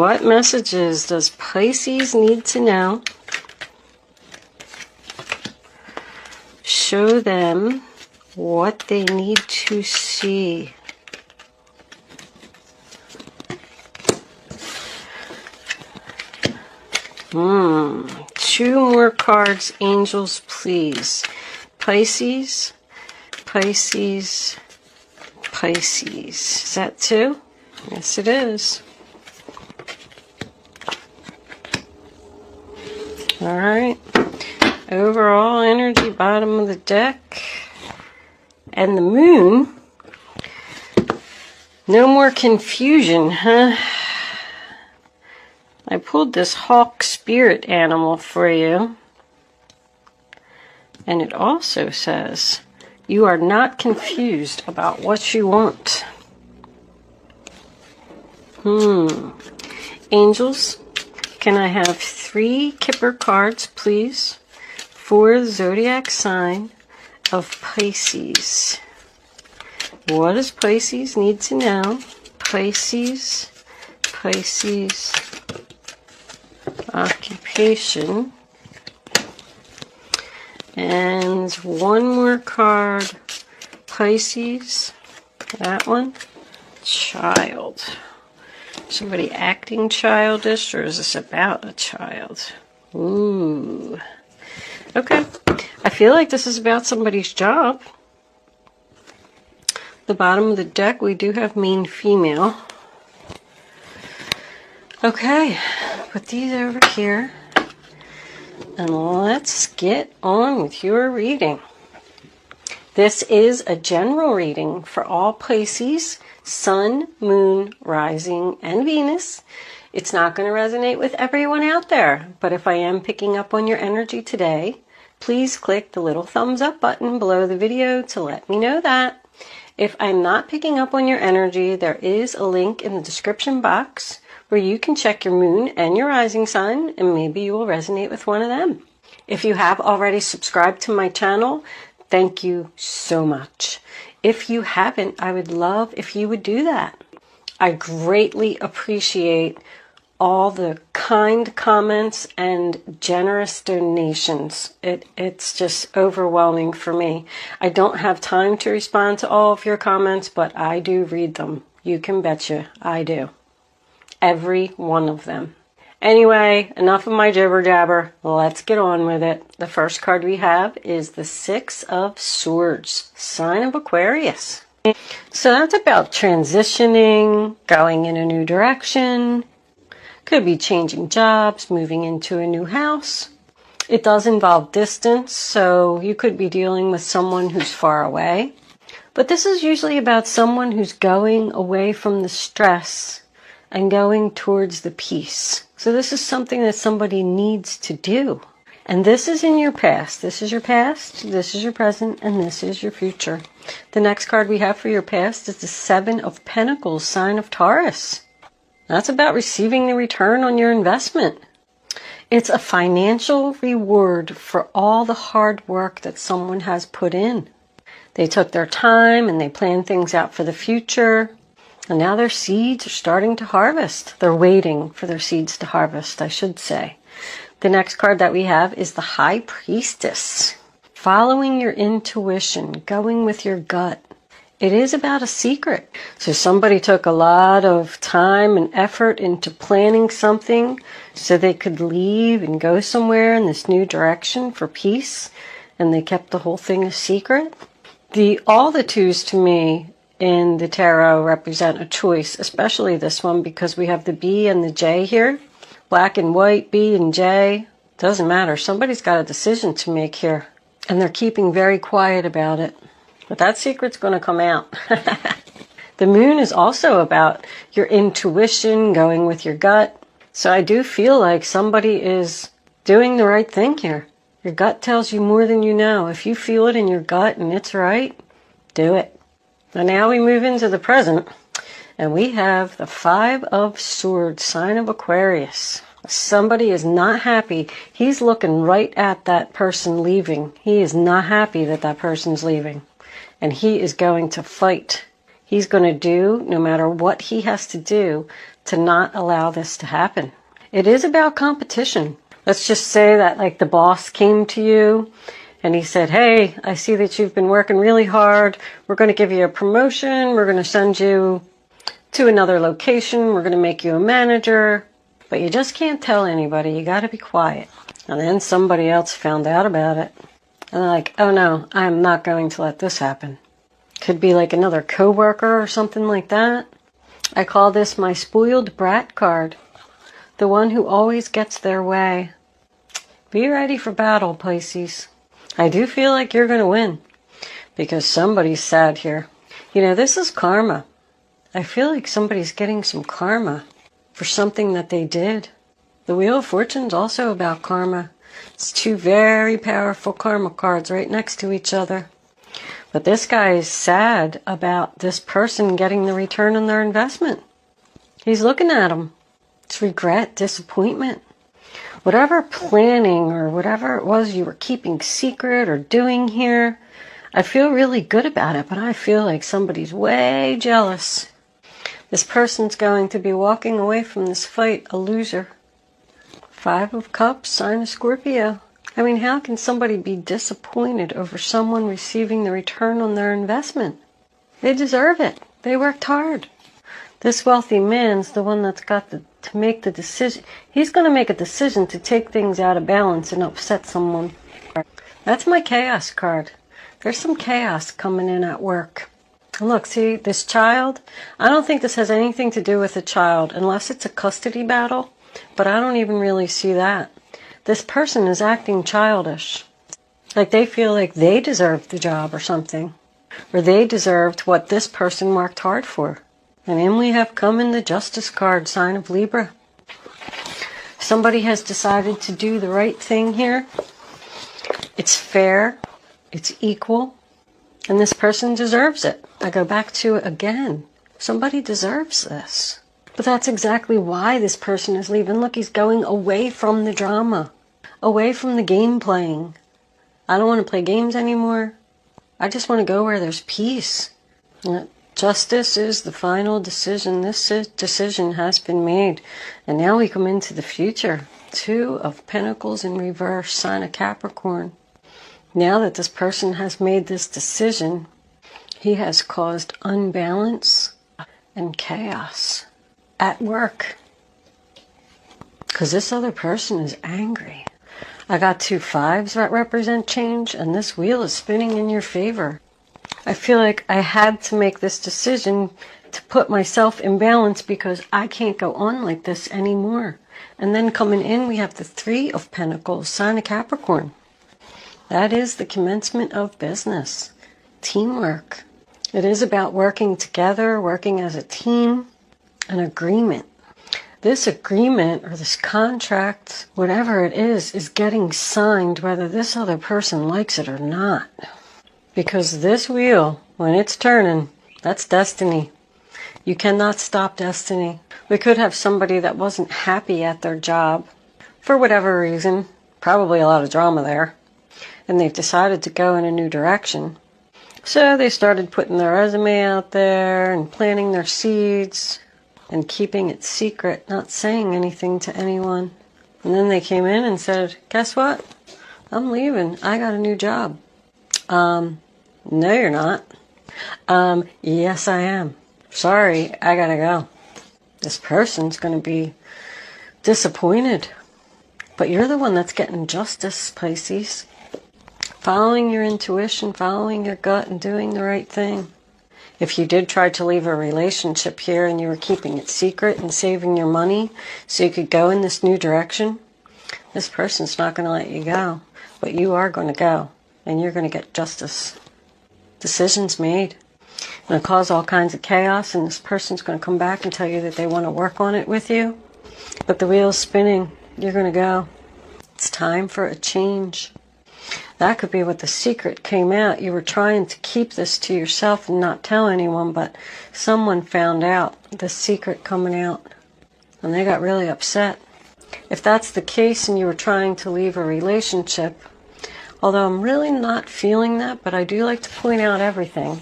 What messages does Pisces need to know? Show them what they need to see. Two more cards, angels, please. Pisces, Pisces, Pisces. Is that two? Yes, it is. All right. Overall energy, bottom of the deck. And the moon. No more confusion, huh? I pulled this hawk spirit animal for you. And it also says, you are not confused about what you want. Angels, can I have 3 Kipper cards, please, for the zodiac sign of Pisces? What does Pisces need to know? Pisces, Pisces, occupation, and one more card, Pisces, that one, child. Somebody acting childish, or is this about a child? Ooh. Okay. I feel like this is about somebody's job. The bottom of the deck, we do have mean female. Okay. Put these over here. And let's get on with your reading. This is a general reading for all Pisces, Sun, Moon, Rising, and Venus. It's not going to resonate with everyone out there, but if I am picking up on your energy today, please click the little thumbs up button below the video to let me know that. If I'm not picking up on your energy, there is a link in the description box where you can check your moon and your rising sign, and maybe you will resonate with one of them. If you have already subscribed to my channel, thank you so much. If you haven't, I would love if you would do that. I greatly appreciate all the kind comments and generous donations. It's just overwhelming for me. I don't have time to respond to all of your comments, but I do read them. You can betcha I do. Every one of them. Anyway, enough of my jibber jabber. Let's get on with it. The first card we have is the 6 of Swords, sign of Aquarius. So that's about transitioning, going in a new direction. Could be changing jobs, moving into a new house. It does involve distance, so you could be dealing with someone who's far away. But this is usually about someone who's going away from the stress and going towards the peace. So this is something that somebody needs to do. And this is in your past. This is your past, this is your present, and this is your future. The next card we have for your past is the 7 of Pentacles, sign of Taurus. That's about receiving the return on your investment. It's a financial reward for all the hard work that someone has put in. They took their time and they planned things out for the future. And now their seeds are starting to harvest. They're waiting for their seeds to harvest, I should say. The next card that we have is the High Priestess. Following your intuition, going with your gut. It is about a secret. So somebody took a lot of time and effort into planning something so they could leave and go somewhere in this new direction for peace. And they kept the whole thing a secret. All the twos to me in the tarot represent a choice, especially this one because we have the B and the J here. Black and white, B and J. Doesn't matter. Somebody's got a decision to make here. And they're keeping very quiet about it. But that secret's going to come out. The moon is also about your intuition, going with your gut. So I do feel like somebody is doing the right thing here. Your gut tells you more than you know. If you feel it in your gut and it's right, do it. And now we move into the present, and we have the 5 of Swords, sign of Aquarius. Somebody is not happy. He's looking right at that person leaving. He is not happy that that person's leaving, and he is going to fight. He's going to do no matter what he has to do to not allow this to happen. It is about competition. Let's just say that like the boss came to you and he said, hey, I see that you've been working really hard. We're going to give you a promotion. We're going to send you to another location. We're going to make you a manager. But you just can't tell anybody. You got to be quiet. And then somebody else found out about it. And they're like, oh no, I'm not going to let this happen. Could be like another coworker or something like that. I call this my spoiled brat card. The one who always gets their way. Be ready for battle, Pisces. I do feel like you're going to win. Because somebody's sad here. You know, this is karma. I feel like somebody's getting some karma for something that they did. The Wheel of Fortune's also about karma. It's two very powerful karma cards right next to each other. But this guy is sad about this person getting the return on their investment. He's looking at them. It's regret, disappointment. Whatever planning or whatever it was you were keeping secret or doing here, I feel really good about it, but I feel like somebody's way jealous. This person's going to be walking away from this fight a loser. 5 of Cups, sign of Scorpio. I mean, how can somebody be disappointed over someone receiving the return on their investment? They deserve it. They worked hard. This wealthy man's the one that's got to make the decision. He's going to make a decision to take things out of balance and upset someone. That's my chaos card. There's some chaos coming in at work. And look, see, this child, I don't think this has anything to do with a child, unless it's a custody battle, but I don't even really see that. This person is acting childish. Like they feel like they deserved the job or something. Or they deserved what this person worked hard for. And in we have come in the Justice card, sign of Libra. Somebody has decided to do the right thing here. It's fair. It's equal. And this person deserves it. I go back to it again. Somebody deserves this. But that's exactly why this person is leaving. Look, he's going away from the drama. Away from the game playing. I don't want to play games anymore. I just want to go where there's peace. Justice is the final decision. This decision has been made. And now we come into the future. 2 of Pentacles in reverse, sign of Capricorn. Now that this person has made this decision, he has caused unbalance and chaos at work. Because this other person is angry. I got 2 5s that represent change, and this wheel is spinning in your favor. I feel like I had to make this decision to put myself in balance because I can't go on like this anymore. And then coming in, we have the 3 of Pentacles, sign of Capricorn. That is the commencement of business. Teamwork. It is about working together, working as a team, an agreement. This agreement or this contract, whatever it is getting signed whether this other person likes it or not. Because this wheel, when it's turning, that's destiny. You cannot stop destiny. We could have somebody that wasn't happy at their job for whatever reason, probably a lot of drama there, and they've decided to go in a new direction. So they started putting their resume out there and planting their seeds and keeping it secret, not saying anything to anyone. And then they came in and said, guess what? I'm leaving. I got a new job. No, you're not. Yes, I am. Sorry, I gotta go. This person's gonna be disappointed. But you're the one that's getting justice, Pisces. Following your intuition, following your gut, and doing the right thing. If you did try to leave a relationship here and you were keeping it secret and saving your money so you could go in this new direction, this person's not going to let you go. But you are going to go, and you're going to get justice. Decisions made. It's going to cause all kinds of chaos, and this person's going to come back and tell you that they want to work on it with you. But the wheel's spinning. You're going to go. It's time for a change. That could be what the secret came out. You were trying to keep this to yourself and not tell anyone, but someone found out the secret coming out, and they got really upset. If that's the case and you were trying to leave a relationship, although I'm really not feeling that, but I do like to point out everything.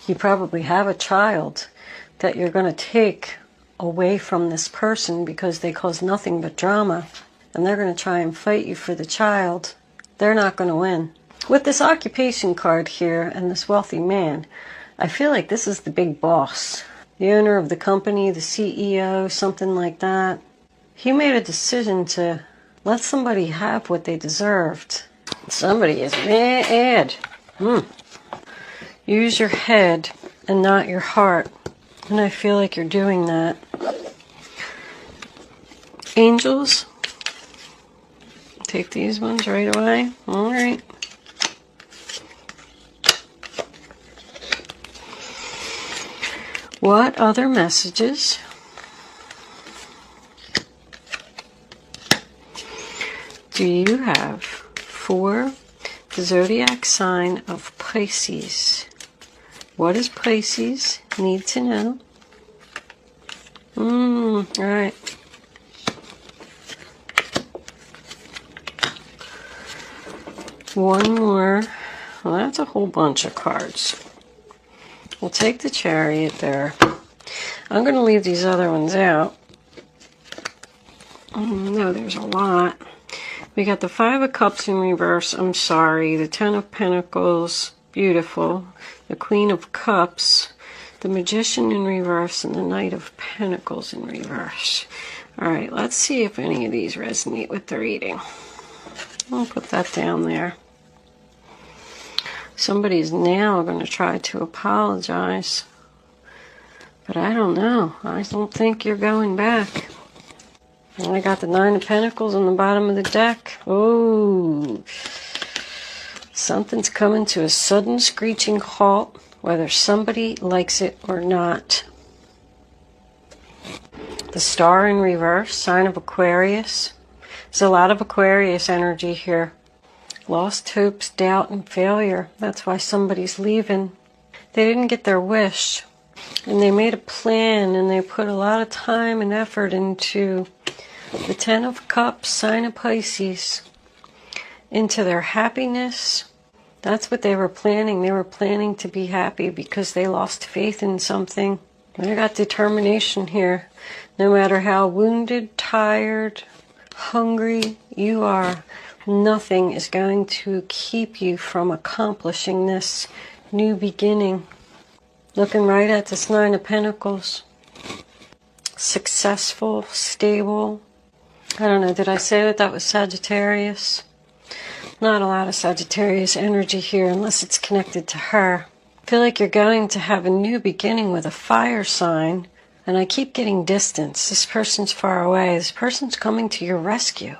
You probably have a child that you're going to take away from this person because they cause nothing but drama, and they're going to try and fight you for the child. They're not going to win. With this occupation card here and this wealthy man, I feel like this is the big boss. The owner of the company, the CEO, something like that. He made a decision to let somebody have what they deserved. Somebody is mad. Use your head and not your heart. And I feel like you're doing that. Angels. Take these ones right away. All right. What other messages do you have for the zodiac sign of Pisces? What does Pisces need to know? All right. One more. Well, that's a whole bunch of cards. We'll take the Chariot there. I'm going to leave these other ones out. No, there's a lot. We got the Five of Cups in reverse. I'm sorry. The Ten of Pentacles. Beautiful. The Queen of Cups. The Magician in reverse. And the Knight of Pentacles in reverse. Alright, let's see if any of these resonate with the reading. I'll put that down there. Somebody's now going to try to apologize. But I don't know. I don't think you're going back. And I got the Nine of Pentacles on the bottom of the deck. Oh, something's coming to a sudden screeching halt, whether somebody likes it or not. The Star in reverse, sign of Aquarius. There's a lot of Aquarius energy here. Lost hopes, doubt, and failure. That's why somebody's leaving. They didn't get their wish. And they made a plan, and they put a lot of time and effort into the Ten of Cups, sign of Pisces, into their happiness. That's what they were planning. They were planning to be happy because they lost faith in something. They got determination here. No matter how wounded, tired, hungry you are, nothing is going to keep you from accomplishing this new beginning. Looking right at this Nine of Pentacles. Successful, stable. I don't know, did I say that was Sagittarius? Not a lot of Sagittarius energy here unless it's connected to her. I feel like you're going to have a new beginning with a fire sign. And I keep getting distance. This person's far away. This person's coming to your rescue.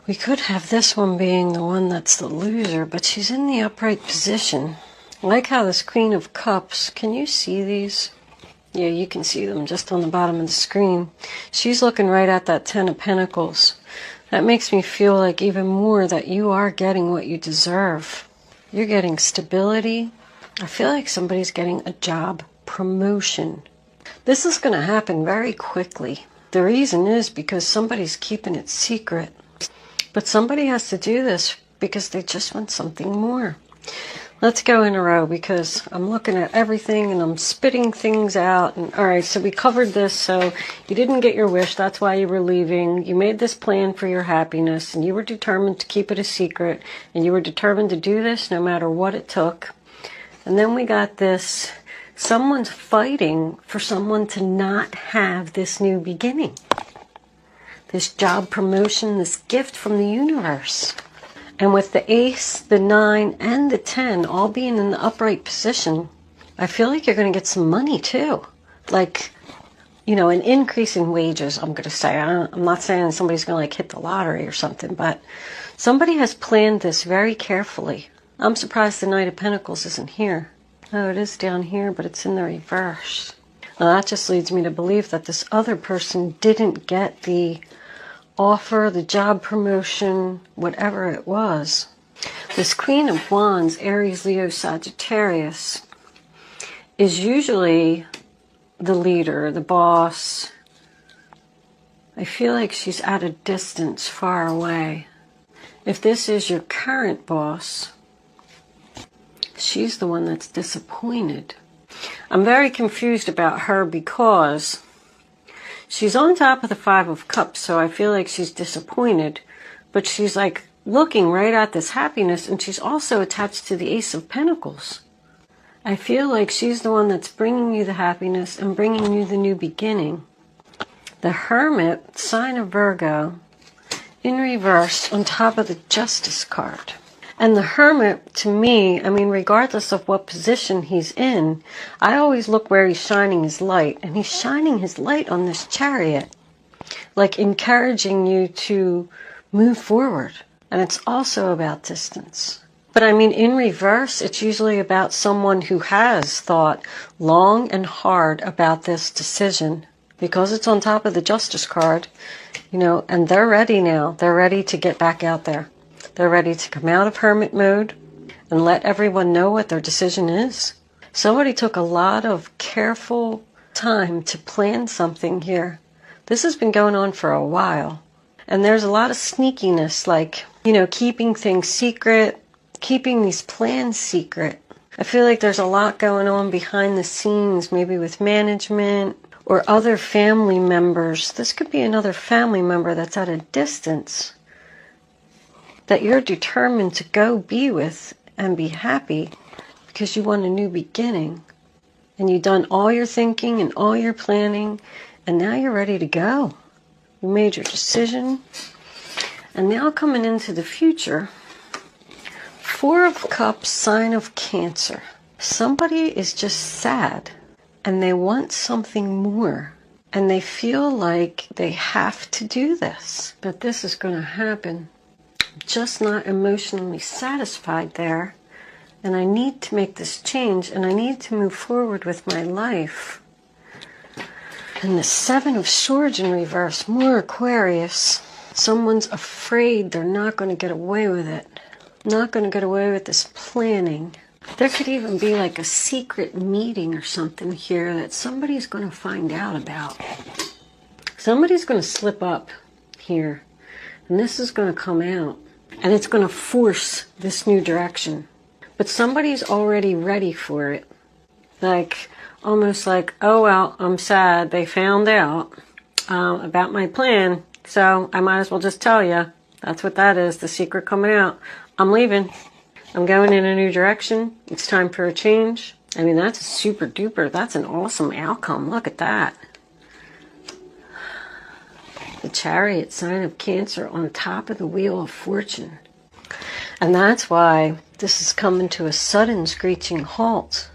We could have this one being the one that's the loser, but she's in the upright position. I like how this Queen of Cups, can you see these? Yeah, you can see them just on the bottom of the screen. She's looking right at that Ten of Pentacles. That makes me feel like even more that you are getting what you deserve. You're getting stability. I feel like somebody's getting a job promotion. This is going to happen very quickly. The reason is because somebody's keeping it secret. But somebody has to do this because they just want something more. Let's go in a row because I'm looking at everything and I'm spitting things out. And all right, so we covered this. So you didn't get your wish. That's why you were leaving. You made this plan for your happiness and you were determined to keep it a secret. And you were determined to do this no matter what it took. And then we got this. Someone's fighting for someone to not have this new beginning. This job promotion, this gift from the universe. And with the Ace, the 9, and the 10 all being in the upright position, I feel like you're going to get some money too. Like, you know, an increase in wages, I'm going to say. I'm not saying somebody's going to like hit the lottery or something, but somebody has planned this very carefully. I'm surprised the Knight of Pentacles isn't here. Oh, it is down here, but it's in the reverse. Now that just leads me to believe that this other person didn't get the offer, the job promotion, whatever it was. This Queen of Wands, Aries, Leo, Sagittarius, is usually the leader, the boss. I feel like she's at a distance, far away. If this is your current boss, she's the one that's disappointed. I'm very confused about her because She's on top of the Five of Cups, so I feel like she's disappointed. But she's like looking right at this happiness, and she's also attached to the Ace of Pentacles. I feel like she's the one that's bringing you the happiness and bringing you the new beginning. The Hermit, sign of Virgo, in reverse on top of the Justice card. And the Hermit, to me, I mean, regardless of what position he's in, I always look where he's shining his light. And he's shining his light on this Chariot, like encouraging you to move forward. And it's also about distance. But I mean, in reverse, it's usually about someone who has thought long and hard about this decision. Because it's on top of the Justice card, you know, and they're ready now. They're ready to get back out there. They're ready to come out of hermit mode and let everyone know what their decision is. Somebody took a lot of careful time to plan something here. This has been going on for a while. And there's a lot of sneakiness, like, you know, keeping things secret, keeping these plans secret. I feel like there's a lot going on behind the scenes, maybe with management or other family members. This could be another family member that's at a distance that you're determined to go be with and be happy because you want a new beginning. And you've done all your thinking and all your planning, and now you're ready to go. You made your decision. And now coming into the future, Four of Cups, sign of Cancer. Somebody is just sad and they want something more. And they feel like they have to do this. But this is going to happen. I'm just not emotionally satisfied there. And I need to make this change. And I need to move forward with my life. And the Seven of Swords in reverse, more Aquarius. Someone's afraid they're not going to get away with it. Not going to get away with this planning. There could even be like a secret meeting or something here that somebody's going to find out about. Somebody's going to slip up here. And this is going to come out. And it's going to force this new direction. But somebody's already ready for it. Like, almost like, oh well, I'm sad they found out about my plan. So I might as well just tell you. That's what that is, the secret coming out. I'm leaving. I'm going in a new direction. It's time for a change. I mean, that's super duper. That's an awesome outcome. Look at that. The Chariot, sign of Cancer, on top of the Wheel of Fortune. And that's why this is coming to a sudden screeching halt.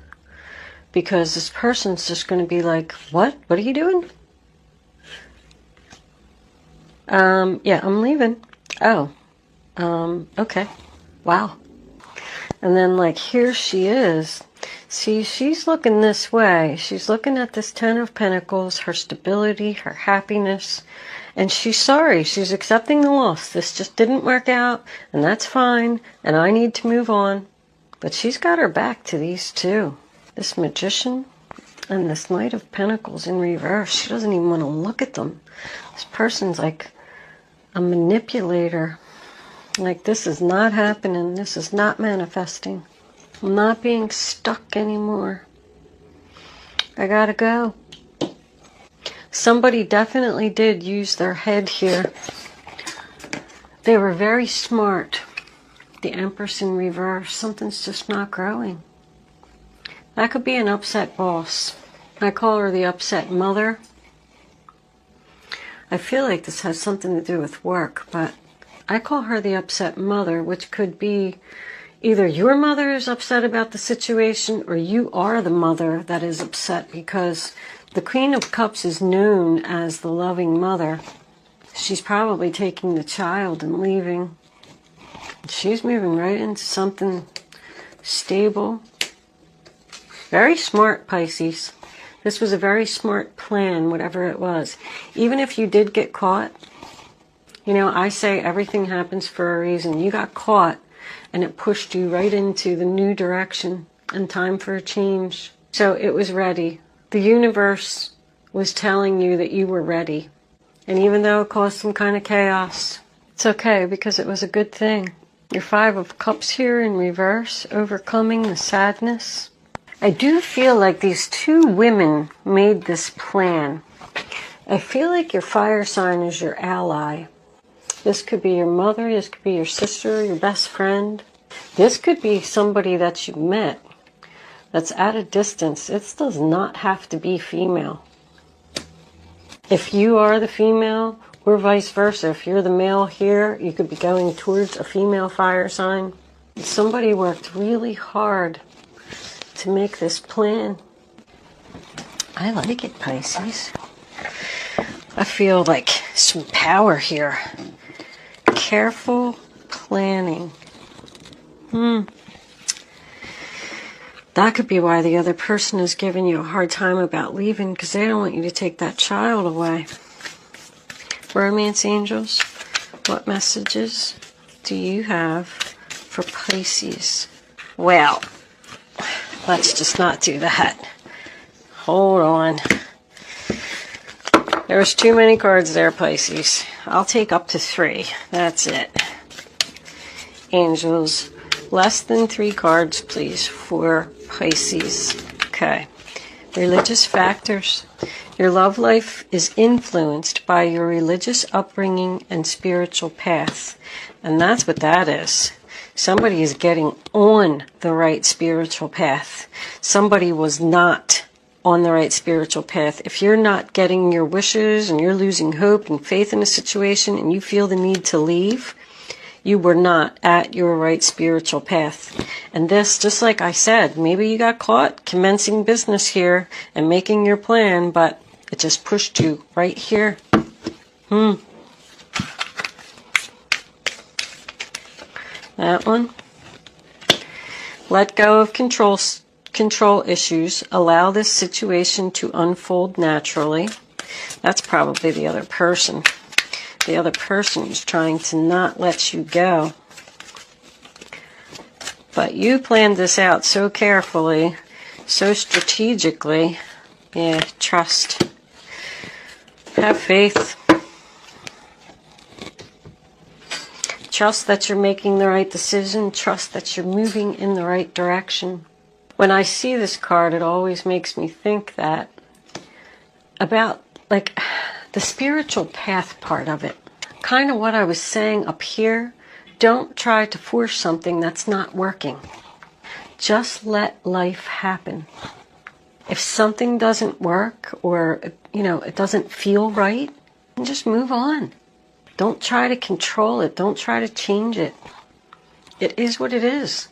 Because this person's just going to be like, what? What are you doing? Yeah, I'm leaving. Oh, okay. Wow. And then, like, here she is. See, she's looking this way. She's looking at this Ten of Pentacles, her stability, her happiness. And she's sorry. She's accepting the loss. This just didn't work out, and that's fine, and I need to move on. But she's got her back to these two. This Magician and this Knight of Pentacles in reverse. She doesn't even want to look at them. This person's like a manipulator. Like, this is not happening. This is not manifesting. I'm not being stuck anymore. I gotta go. Somebody definitely did use their head here. They were very smart. The Empress in reverse. Something's just not growing. That could be an upset boss. I call her the upset mother. I feel like this has something to do with work, but I call her the upset mother, which could be either your mother is upset about the situation or you are the mother that is upset, because the Queen of Cups is known as the loving mother. She's probably taking the child and leaving. She's moving right into something stable. Very smart, Pisces. This was a very smart plan, whatever it was. Even if you did get caught, you know, I say everything happens for a reason. You got caught, and it pushed you right into the new direction and time for a change. So it was ready. The universe was telling you that you were ready. And even though it caused some kind of chaos, it's okay, because it was a good thing. Your Five of Cups here in reverse, overcoming the sadness. I do feel like these two women made this plan. I feel like your fire sign is your ally. This could be your mother, this could be your sister, your best friend. This could be somebody that you met that's at a distance. It does not have to be female. If you are the female, or vice versa, if you're the male here, you could be going towards a female fire sign. Somebody worked really hard to make this plan. I like it, Pisces. I feel like some power here. Careful planning. That could be why the other person is giving you a hard time about leaving, because they don't want you to take that child away. Romance angels, what messages do you have for Pisces? Well, let's just not do that. Hold on. There's too many cards there, Pisces. I'll take up to 3. That's it. Angels, less than 3 cards, please, for Pisces. Okay. Religious factors. Your love life is influenced by your religious upbringing and spiritual path. And that's what that is. Somebody is getting on the right spiritual path. Somebody was not on the right spiritual path. If you're not getting your wishes and you're losing hope and faith in a situation and you feel the need to leave, you were not at your right spiritual path. And this, just like I said, maybe you got caught commencing business here and making your plan, but it just pushed you right here. That one. Let go of control issues. Allow this situation to unfold naturally. That's probably the other person. The other person is trying to not let you go. But you planned this out so carefully, so strategically. Yeah, trust. Have faith. Trust that you're making the right decision. Trust that you're moving in the right direction. When I see this card, it always makes me think that about like the spiritual path part of it. Kind of what I was saying up here. Don't try to force something that's not working. Just let life happen. If something doesn't work or, it doesn't feel right, then just move on. Don't try to control it. Don't try to change it. It is what it is.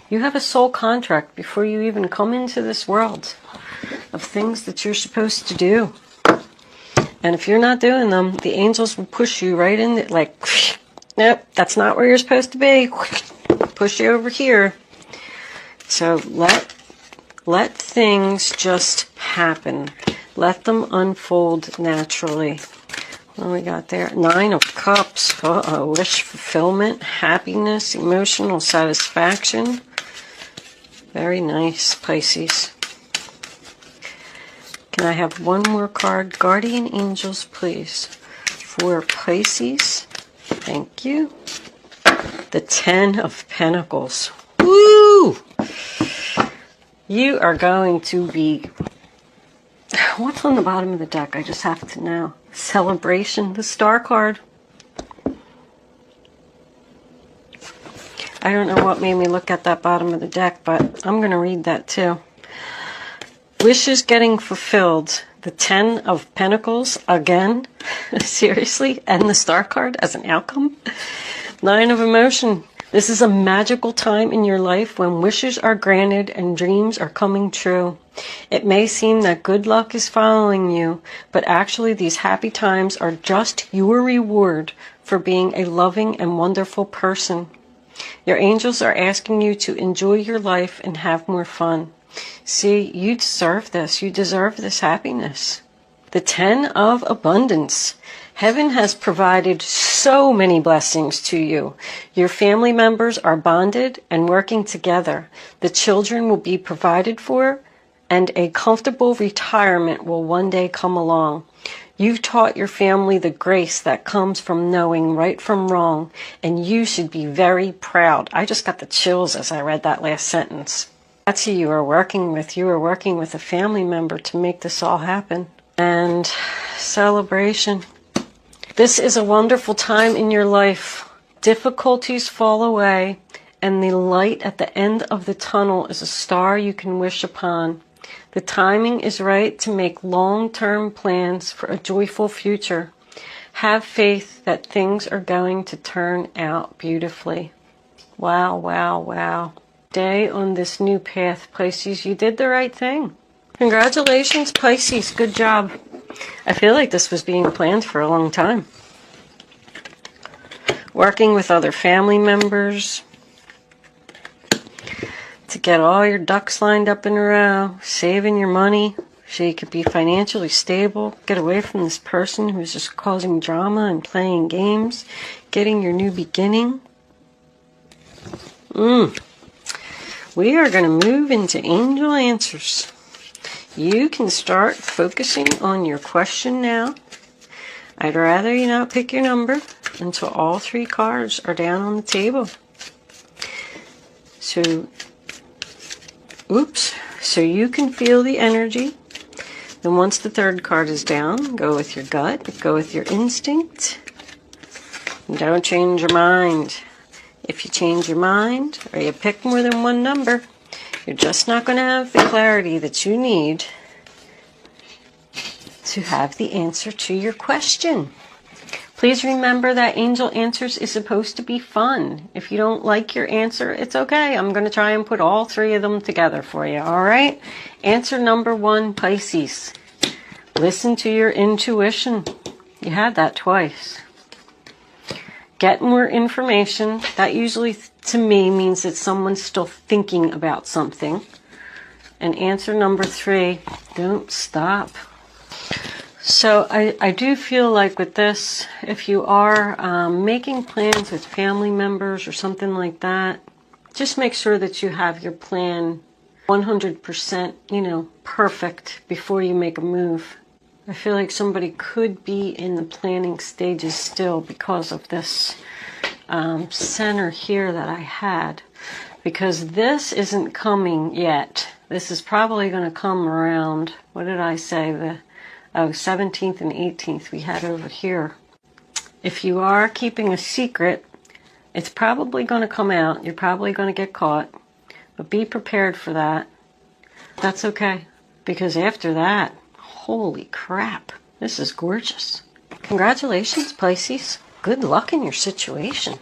You have a soul contract before you even come into this world of things that you're supposed to do. And if you're not doing them, the angels will push you right in, like, nope, that's not where you're supposed to be. Push you over here. So let things just happen. Let them unfold naturally. What do we got there? 9 of Cups. Wish fulfillment, happiness, emotional satisfaction. Very nice, Pisces. Can I have one more card? Guardian angels, please. For Pisces. Thank you. The 10 of Pentacles. Woo! You are going to be... What's on the bottom of the deck? I just have to know. Celebration, the Star card. I don't know what made me look at that bottom of the deck, but I'm going to read that too. Wishes getting fulfilled. The 10 of Pentacles again. Seriously? And the Star card as an outcome? 9 of Emotion. This is a magical time in your life when wishes are granted and dreams are coming true. It may seem that good luck is following you, but actually these happy times are just your reward for being a loving and wonderful person. Your angels are asking you to enjoy your life and have more fun. See, you deserve this. You deserve this happiness. The 10 of Abundance. Heaven has provided so many blessings to you. Your family members are bonded and working together. The children will be provided for, and a comfortable retirement will one day come along. You've taught your family the grace that comes from knowing right from wrong, and you should be very proud. I just got the chills as I read that last sentence. That's who you are working with. You are working with a family member to make this all happen. and celebration. This is a wonderful time in your life. Difficulties fall away, and the light at the end of the tunnel is a star you can wish upon. The timing is right to make long-term plans for a joyful future. Have faith that things are going to turn out beautifully. Wow, wow, wow. Stay on this new path, Pisces. You did the right thing. Congratulations, Pisces. Good job. I feel like this was being planned for a long time. Working with other family members to get all your ducks lined up in a row, saving your money so you could be financially stable, get away from this person who's just causing drama and playing games, getting your new beginning. We are going to move into angel answers. You can start focusing on your question now. I'd rather you not pick your number until all 3 cards are down on the table. So you can feel the energy. Then once the 3rd card is down, go with your gut, go with your instinct. And don't change your mind. If you change your mind or you pick more than one number, you're just not going to have the clarity that you need to have the answer to your question. Please remember that Angel Answers is supposed to be fun. If you don't like your answer, it's okay. I'm going to try and put all 3 of them together for you, all right? Answer number 1, Pisces. Listen to your intuition. You had that twice. Get more information. That usually, to me, means that someone's still thinking about something. And answer number 3, don't stop. So I do feel like with this, if you are making plans with family members or something like that, just make sure that you have your plan 100%, perfect before you make a move. I feel like somebody could be in the planning stages still because of this center here that I had. Because this isn't coming yet. This is probably going to come around, what did I say, the 17th and 18th we had over here. If you are keeping a secret, it's probably going to come out. You're probably going to get caught. But be prepared for that. That's okay. Because after that, holy crap, this is gorgeous. Congratulations, Pisces. Good luck in your situation.